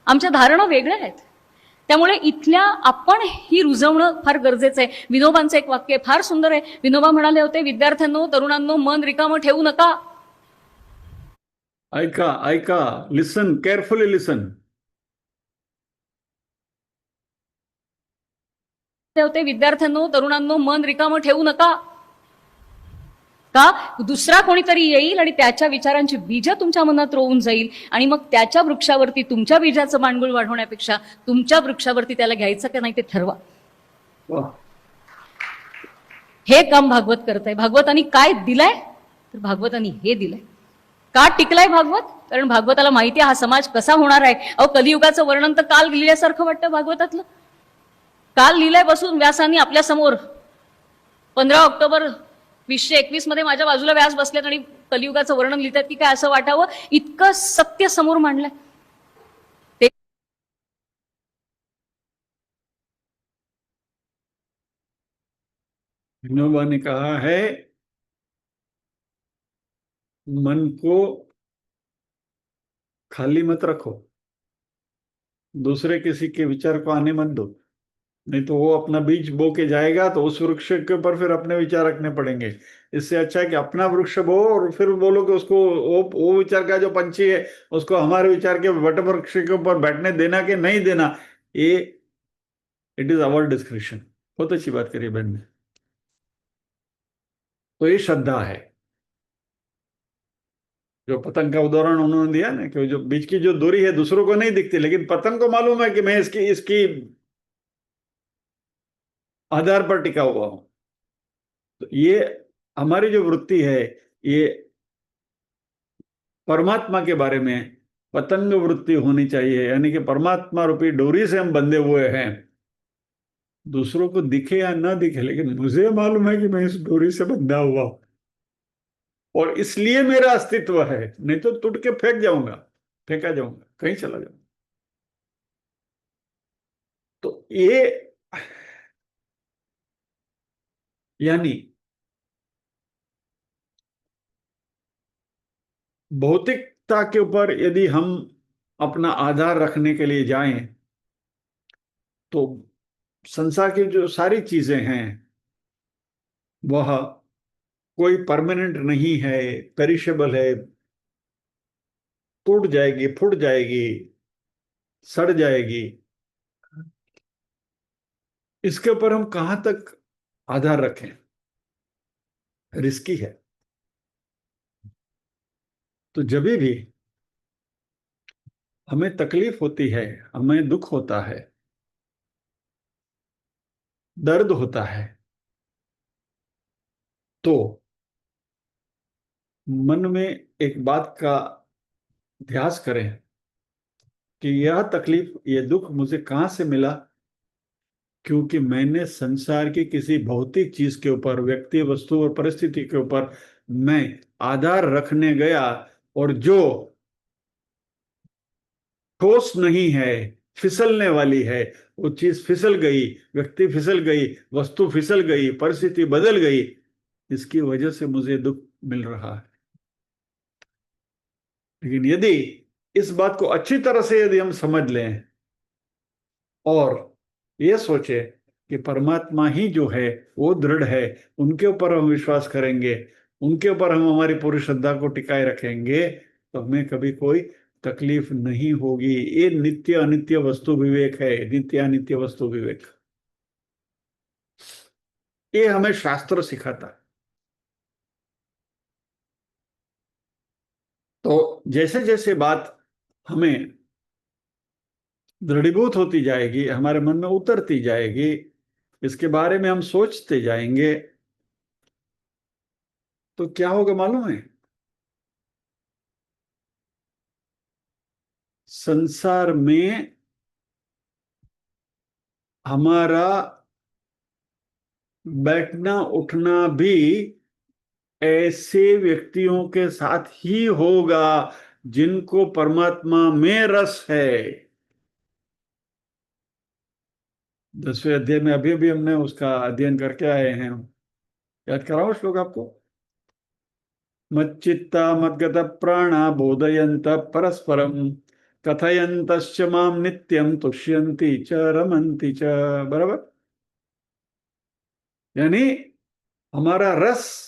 [SPEAKER 3] आमच्या धारणा वेगळ्या आहेत. त्यामुळे इथल्या आपण ही रुजवणं फार गरजेचं आहे. विनोबांचं एक वाक्य फार सुंदर आहे. विनोबा म्हणाले होते, विद्यार्थ्यांनो, तरुणांनो, मन रिकामं ठेवू नका.
[SPEAKER 1] ऐका ऐका, लिसन केअरफुली, लिसन.
[SPEAKER 3] होते, विद्यार्थ्यांनो, तरुणांनो, मन रिकामं ठेवू नका. का? दुसरा कोणीतरी येईल आणि त्याच्या विचारांची बीज तुमच्या मनात रोवून जाईल, आणि मग त्याच्या वृक्षावरती तुमच्या बीजाचं मांडगुळ वाढवण्यापेक्षा तुमच्या वृक्षावरती त्याला घ्यायचं का नाही ते ठरवा. हे काम भागवत करताय. भागवतांनी काय दिलंय तर भागवतांनी हे दिलंय. का टिकलाय भागवत? कारण भागवताला माहिती आहे हा समाज कसा होणार आहे. कलियुगाचं वर्णन तर काल लिहिल्यासारखं वाटतं भागवतातलं. काल लिहिलंय बसून व्यासांनी आपल्या समोर. 15 ऑक्टोबर 2021 मध्ये माझ्या बाजूला व्यास बसलेत आणि कलियुगाचं वर्णन लिहितात की काय असं वाटावं, इतकं सत्य समोर मांडलंय.
[SPEAKER 1] विनोबा ने कहा है, मन को खाली मत रखो, दूसरे किसी के विचार को आने मत दो, नहीं तो वो अपना बीज बो के जाएगा तो उस वृक्ष के ऊपर फिर अपने विचार रखने पड़ेंगे. इससे अच्छा है कि अपना वृक्ष बो और फिर बोलो कि उसको वो विचार का जो पंछी है उसको हमारे विचार के वट वृक्ष के ऊपर बैठने देना कि नहीं देना, ये इट इज आवर डिस्क्रिप्शन. बहुत अच्छी बात करी बहन ने. तो ये श्रद्धा है. जो पतंग का उदाहरण उन्होंने दिया ना कि जो बीच की जो दूरी है दूसरों को नहीं दिखती, लेकिन पतंग को मालूम है कि मैं इसकी आधार पर टिका हुआ हूं. तो ये हमारी जो वृत्ति है ये परमात्मा के बारे में पतंग वृत्ति होनी चाहिए. यानी कि परमात्मा रूपी डोरी से हम बंधे हुए हैं. दूसरों को दिखे या ना दिखे, लेकिन मुझे मालूम है कि मैं इस डोरी से बंधा हुआ हूं और इसलिए मेरा अस्तित्व है. नहीं तो टूट के फेंका जाऊंगा, कहीं चला जाऊंगा. तो ये यानी भौतिकता के ऊपर यदि हम अपना आधार रखने के लिए जाएं तो संसार की जो सारी चीजें हैं वह कोई परमानेंट नहीं है, पेरिशेबल है, टूट जाएगी, फूट जाएगी, सड़ जाएगी, इसके ऊपर हम कहां तक आधार रखें? रिस्की है। तो जब भी हमें तकलीफ होती है, हमें दुख होता है, दर्द होता है, तो मन में एक बात का ध्यास करें कि यह तकलीफ, यह दुख मुझे कहां से मिला? क्योंकि मैंने संसार की किसी भौतिक चीज के ऊपर, व्यक्ति, वस्तु और परिस्थिति के ऊपर मैं आधार रखने गया, और जो ठोस नहीं है, फिसलने वाली है, वो चीज फिसल गई, व्यक्ति फिसल गई, वस्तु फिसल गई, परिस्थिति बदल गई, इसकी वजह से मुझे दुख मिल रहा है। लेकिन यदि इस बात को अच्छी तरह से यदि हम समझ लें और ये सोचे कि परमात्मा ही जो है वो दृढ़ है, उनके ऊपर हम विश्वास करेंगे, उनके ऊपर हम हमारी पूरी श्रद्धा को टिकाए रखेंगे, तो हमें कभी कोई तकलीफ नहीं होगी। ये नित्य अनित्य वस्तु विवेक है, नित्य अनित्य वस्तु विवेक, ये हमें शास्त्र सिखाता है। तो जैसे जैसे बात हमें दृढ़ीभूत होती जाएगी, हमारे मन में उतरती जाएगी, इसके बारे में हम सोचते जाएंगे, तो क्या होगा मालूम है? संसार में हमारा बैठना उठना भी ऐसे व्यक्तियों के साथ ही होगा जिनको परमात्मा में रस है। 10वें अध्याय में अभी अभी हमने उसका अध्ययन करके आए हैं। याद कराओ श्लोक आपको। मच्चित्ता मद्गत प्राणा बोधयंत परस्परम कथयंतश्च माम नित्यम तुष्यन्ति च रमन्ति च। बराबर। यानी हमारा रस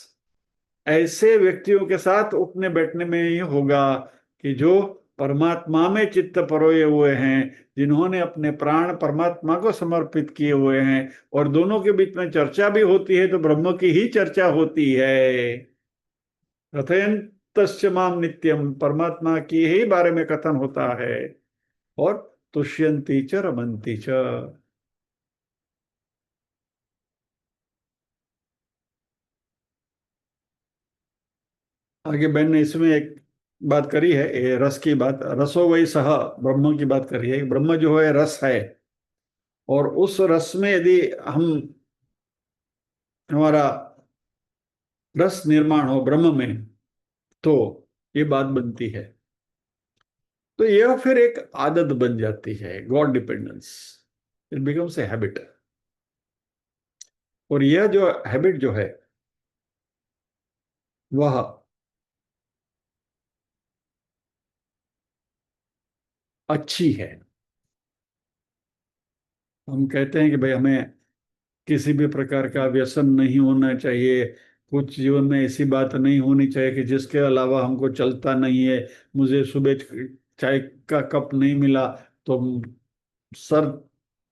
[SPEAKER 1] ऐसे व्यक्तियों के साथ उठने बैठने में ही होगा कि जो परमात्मा में चित्त परोए हुए हैं, जिन्होंने अपने प्राण परमात्मा को समर्पित किए हुए हैं, और दोनों के बीच में चर्चा भी होती है तो ब्रह्म की ही चर्चा होती है। कथयन्तश्च माम नित्यम, परमात्मा की ही बारे में कथन होता है, और तुष्यन्ति च रमन्ति च। आगे बहन ने इसमें एक बात करी है, ये रस की बात, रसो वही सह, ब्रह्म की बात करी है। ब्रह्म जो है रस है, और उस रस में यदि हम, हमारा रस निर्माण हो ब्रह्म में, तो ये बात बनती है। तो यह फिर एक आदत बन जाती है, God dependence, it becomes a habit. और यह जो हैबिट जो है वह अच्छी है। हम कहते हैं कि भाई हमें किसी भी प्रकार का व्यसन नहीं होना चाहिए, कुछ जीवन में ऐसी बात नहीं होनी चाहिए कि जिसके अलावा हमको चलता नहीं है। मुझे सुबह चाय का कप नहीं मिला तो सर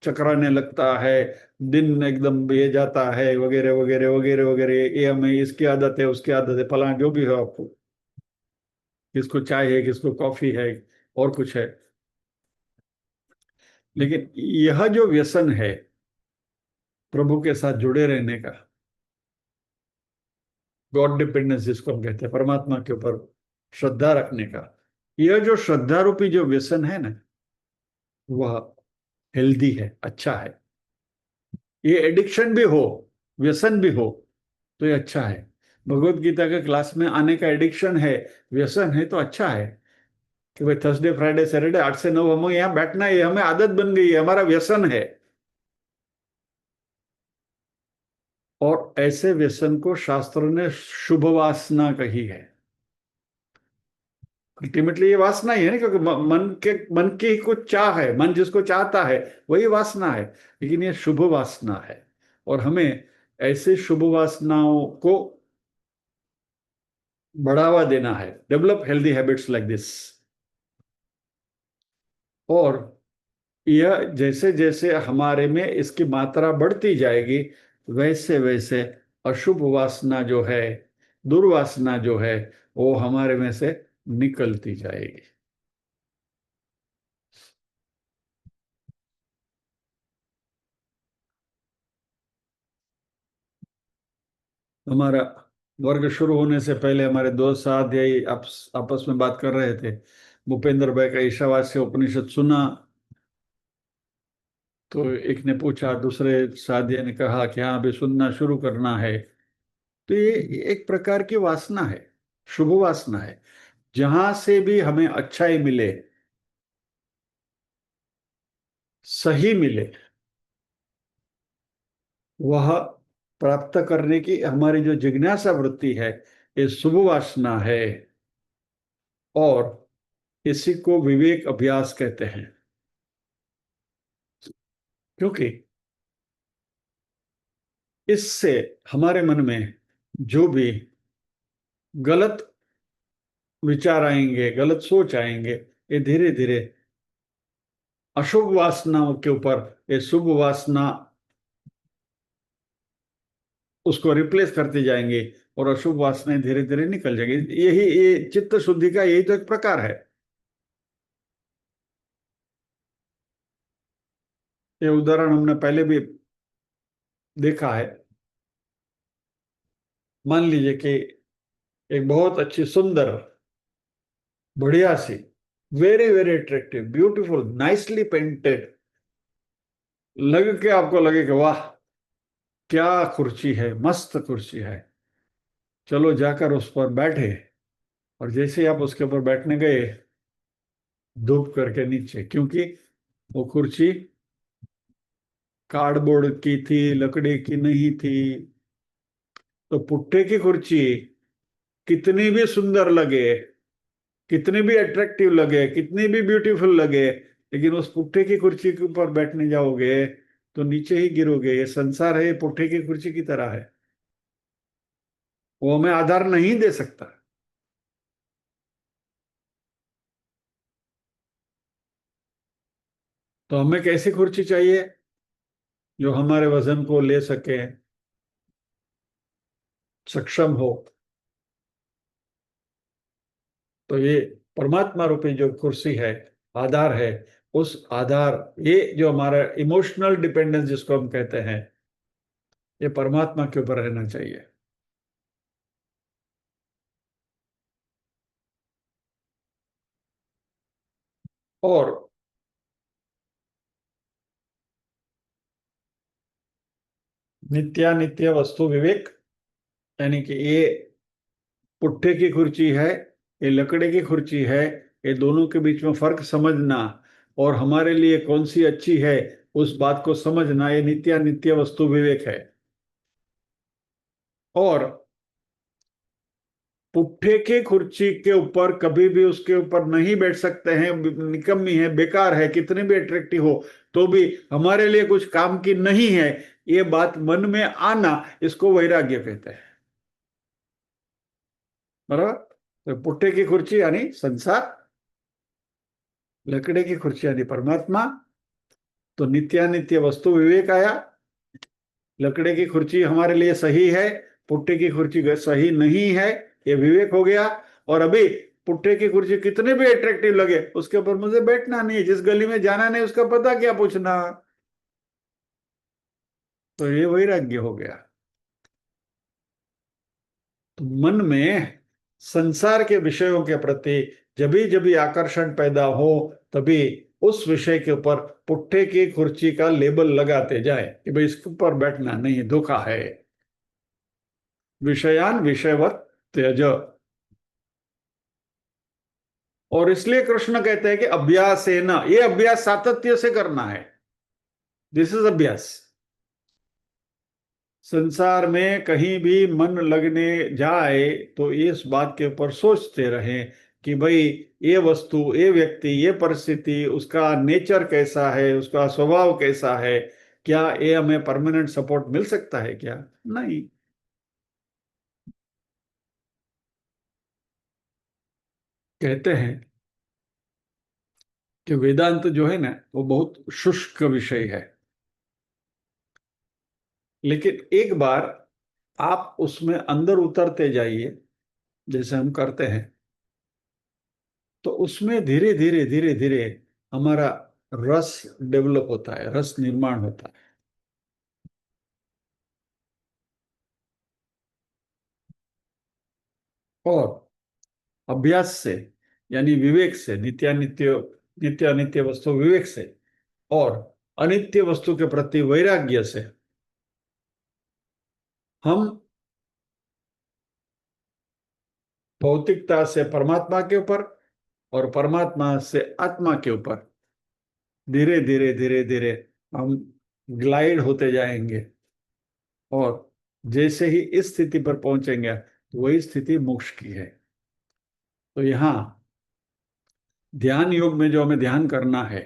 [SPEAKER 1] चकराने लगता है, दिन एकदम बह जाता है, वगैरह वगैरह वगैरह वगैरह। ये हमें इसकी आदत है, उसकी आदत है, फलाना जो भी हो आपको, किसको चाय है, किसको कॉफी है, और कुछ है। लेकिन यह जो व्यसन है प्रभु के साथ जुड़े रहने का, गॉड डिपेंडेंस जिसको हम कहते हैं, परमात्मा के ऊपर श्रद्धा रखने का, यह जो श्रद्धा रूपी जो व्यसन है ना, वह हेल्दी है, अच्छा है। ये एडिक्शन भी हो, व्यसन भी हो, तो ये अच्छा है। भगवत गीता के क्लास में आने का एडिक्शन है, व्यसन है, तो अच्छा है कि भाई थर्सडे फ्राइडे सैटरडे 8 से 9 हमें यहाँ बैठना है, हमें आदत बन गई है, हमारा व्यसन है। और ऐसे व्यसन को शास्त्र ने शुभ वासना कही है। अल्टीमेटली ये वासना ही है ना, क्योंकि मन की कुछ चाह है, मन जिसको चाहता है वही वासना है। लेकिन ये शुभ वासना है, और हमें ऐसे शुभ वासनाओं को बढ़ावा देना है, develop healthy habits like this. और यह जैसे जैसे हमारे में इसकी मात्रा बढ़ती जाएगी, वैसे वैसे अशुभ वासना जो है, दुर्वासना जो है, वो हमारे में से निकलती जाएगी। हमारा वर्ग शुरू होने से पहले हमारे दोस्त साथ यही आपस में बात कर रहे थे। भूपेंद्र भाई का ईशावास्य उपनिषद सुना तो एक ने पूछा, दूसरे साथी ने कहा कि हाँ अभी सुनना शुरू करना है। तो ये एक प्रकार की वासना है, शुभ वासना है। जहां से भी हमें अच्छाई मिले, सही मिले, वह प्राप्त करने की हमारी जो जिज्ञासा वृत्ति है, ये शुभ वासना है। और इसी को विवेक अभ्यास कहते हैं। क्योंकि इससे हमारे मन में जो भी गलत विचार आएंगे, गलत सोच आएंगे, ये धीरे धीरे अशुभ वासनाओं के ऊपर ये शुभ वासना उसको रिप्लेस करते जाएंगे और अशुभ वासनाएं धीरे धीरे निकल जाएंगी। यही ये चित्त शुद्धि का यही तो एक प्रकार है। ये उदाहरण हमने पहले भी देखा है। मान लीजिए कि एक बहुत अच्छी सुंदर, बढ़िया सी, very very attractive, beautiful, nicely painted, लग के आपको लगे कि वाह क्या कुर्सी है, मस्त कुर्सी है, चलो जाकर उस पर बैठे। और जैसे ही आप उसके ऊपर बैठने गए, धूप करके नीचे, क्योंकि वो कुर्सी कार्डबोर्ड की थी, लकड़ी की नहीं थी। तो पुट्ठे की कुर्सी कितनी भी सुंदर लगे, कितनी भी अट्रैक्टिव लगे, कितनी भी ब्यूटीफुल लगे, लेकिन उस पुट्ठे की कुर्सी के ऊपर बैठने जाओगे तो नीचे ही गिरोगे। ये संसार है, ये पुट्ठे की कुर्सी की तरह है, वो हमें आधार नहीं दे सकता। तो हमें कैसी कुर्सी चाहिए? जो हमारे वजन को ले सके, सक्षम हो। तो ये परमात्मा रूपी जो कुर्सी है, आधार है, उस आधार, ये जो हमारा इमोशनल डिपेंडेंस जिसको हम कहते हैं, ये परमात्मा के ऊपर रहना चाहिए। और नित्यानित्य वस्तु विवेक, यानी कि ये पुट्ठे की खुर्ची है, ये लकड़े की खुर्ची है, ये दोनों के बीच में फर्क समझना और हमारे लिए कौन सी अच्छी है उस बात को समझना, ये नित्यानित्य वस्तु विवेक है। और पुट्ठे की खुर्ची के ऊपर कभी भी उसके ऊपर नहीं बैठ सकते हैं, निकम्मी है, बेकार है, कितनी भी अट्रैक्टिव हो तो भी हमारे लिए कुछ काम की नहीं है, ये बात मन में आना, इसको वैराग्य कहते हैं। बराबर। तो पुट्ठे की खुर्ची यानी संसार, लकड़े की खुर्ची यानी परमात्मा। तो नित्यानित्य वस्तु विवेक आया। लकड़े की खुर्ची हमारे लिए सही है, पुट्ठे की खुर्ची सही नहीं है, ये विवेक हो गया। और अभी पुट्ठे की कुर्सी कितने भी अट्रैक्टिव लगे, उसके ऊपर मुझे बैठना नहीं, जिस गली में जाना नहीं उसका पता क्या पूछना। तो ये वैराग्य हो गया। तो मन में संसार के विषयों के प्रति जब भी आकर्षण पैदा हो, तभी उस विषय के ऊपर पुट्ठे की कुर्सी का लेबल लगाते जाए कि भाई इसके ऊपर बैठना नहीं, धोखा है। विषयान विषयवत त्यज। और इसलिए कृष्ण कहते हैं कि अभ्यास है ना, ये अभ्यास सातत्य से करना है। दिस इज अभ्यास। संसार में कहीं भी मन लगने जाए तो इस बात के ऊपर सोचते रहें कि भाई ये वस्तु, ये व्यक्ति, ये परिस्थिति, उसका नेचर कैसा है, उसका स्वभाव कैसा है, क्या ये हमें परमानेंट सपोर्ट मिल सकता है क्या? नहीं। कहते हैं कि वेदांत जो है ना वो बहुत शुष्क विषय है, लेकिन एक बार आप उसमें अंदर उतरते जाइए जैसे हम करते हैं, तो उसमें धीरे धीरे धीरे धीरे हमारा रस डेवलप होता है, रस निर्माण होता है। और अभ्यास से यानी विवेक से, नित्यानित्य नित्य अनित्य वस्तु विवेक से और अनित्य वस्तु के प्रति वैराग्य से हम भौतिकता से परमात्मा के ऊपर और परमात्मा से आत्मा के ऊपर धीरे धीरे धीरे धीरे हम ग्लाइड होते जाएंगे। और जैसे ही इस स्थिति पर पहुंचेंगे तो वही स्थिति मोक्ष की है। तो यहाँ ध्यान योग में जो हमें ध्यान करना है,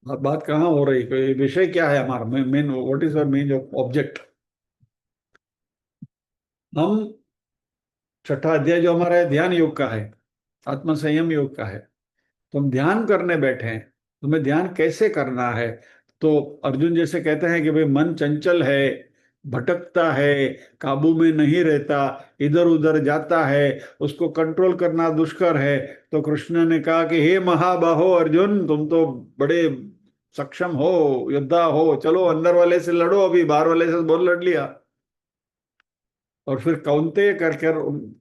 [SPEAKER 1] अब बात कहाँ हो रही, कोई विषय क्या है हमारा, main what is our main object. हम छठा अध्याय जो हमारा है ध्यान योग का है, आत्म संयम योग का है। तो हम ध्यान करने बैठे हैं, तो हमें ध्यान कैसे करना है? तो अर्जुन जैसे कहते हैं कि भाई मन चंचल है, भटकता है, काबू में नहीं रहता, इधर उधर जाता है, उसको कंट्रोल करना दुष्कर है। तो कृष्ण ने कहा कि हे महाबाहो अर्जुन, तुम तो बड़े सक्षम हो, योद्धा हो, चलो अंदर वाले से लड़ो, अभी बाहर वाले से बहुत लड़ लिया। और फिर कौनते कर कर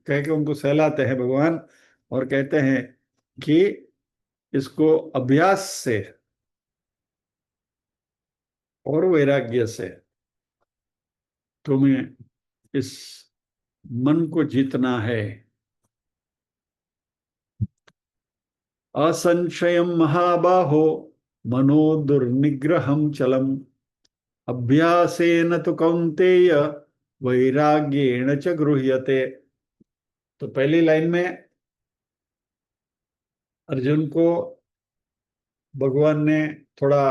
[SPEAKER 1] कह के उनको सहलाते हैं भगवान और कहते हैं कि इसको अभ्यास से और वैराग्य से तुम्हें इस मन को जीतना है। असंशयम महाबाहो मनो दुर्निग्रहम चलम अभ्यासेन तु कौन्तेय वैराग्येण च गृह्यते। तो पहली लाइन में अर्जुन को भगवान ने थोड़ा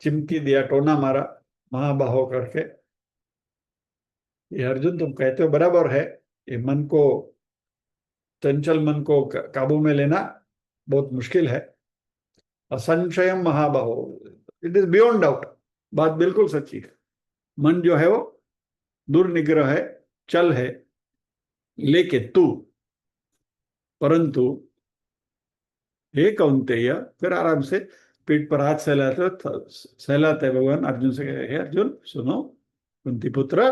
[SPEAKER 1] चिमकी दिया, टोना मारा महाबाहो करके। ये अर्जुन तुम कहते हो बराबर है, ये मन को, चंचल मन को काबू में लेना बहुत मुश्किल है। असंशयम महाबाहो, इट इज बियॉन्ड डाउट, बात बिल्कुल सच्ची है। मन जो है वो दुर्निग्रह है, चल है, लेकिन तू, परंतु हे कौन्तेय, फिर आराम से पीठ पर हाथ सहलाते भगवान अर्जुन से कहे, हे अर्जुन सुनो, कुंती पुत्र,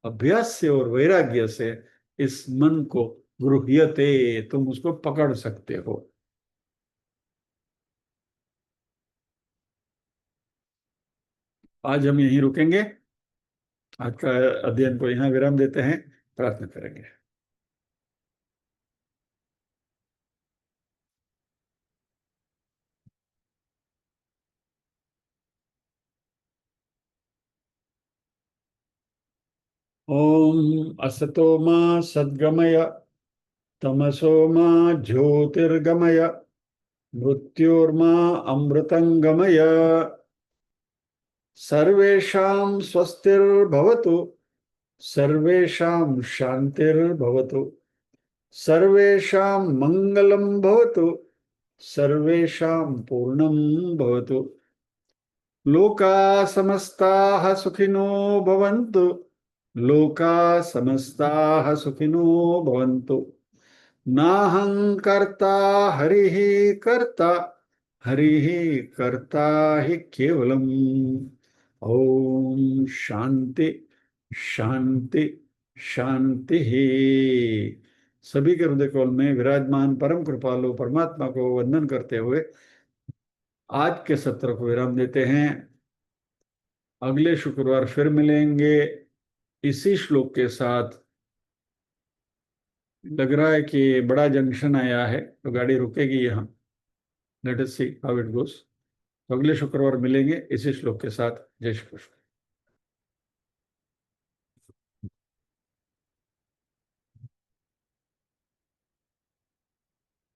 [SPEAKER 1] अभ्यास से और वैराग्य से इस मन को गृह्यते, तुम उसको पकड़ सकते हो। आज हम यहीं रुकेंगे, आज का अध्ययन को यहाँ विराम देते हैं, प्रार्थना करेंगे। ओम असतो मा सद्गमय तमसो मा ज्योतिर्गमय मृत्योर्मा अमृतंगमय सर्वेषां स्वस्तिर्भवतु सर्वेषां शांतिर्भवतु सर्वेषां मंगलं भवतु सर्वेषां पूर्णं भवतु। लोका समस्ताः सुखिनो भवन्तु, लोका समस्ताः सुखिनो भवन्तु। नाहं कर्ता हरिः कर्ता, हरिः कर्ता हि केवलम्। ओम शांति शांति शांति ही। सभी के हृदय कमल में विराजमान परम कृपालु परमात्मा को वंदन करते हुए आज के सत्र को विराम देते हैं। अगले शुक्रवार फिर मिलेंगे इसी श्लोक के साथ। लग रहा है कि बड़ा जंक्शन आया है तो गाड़ी रुकेगी यहाँ, let us see how it goes. तो अगले शुक्रवार मिलेंगे इसी श्लोक के साथ। जय श्री कृष्ण।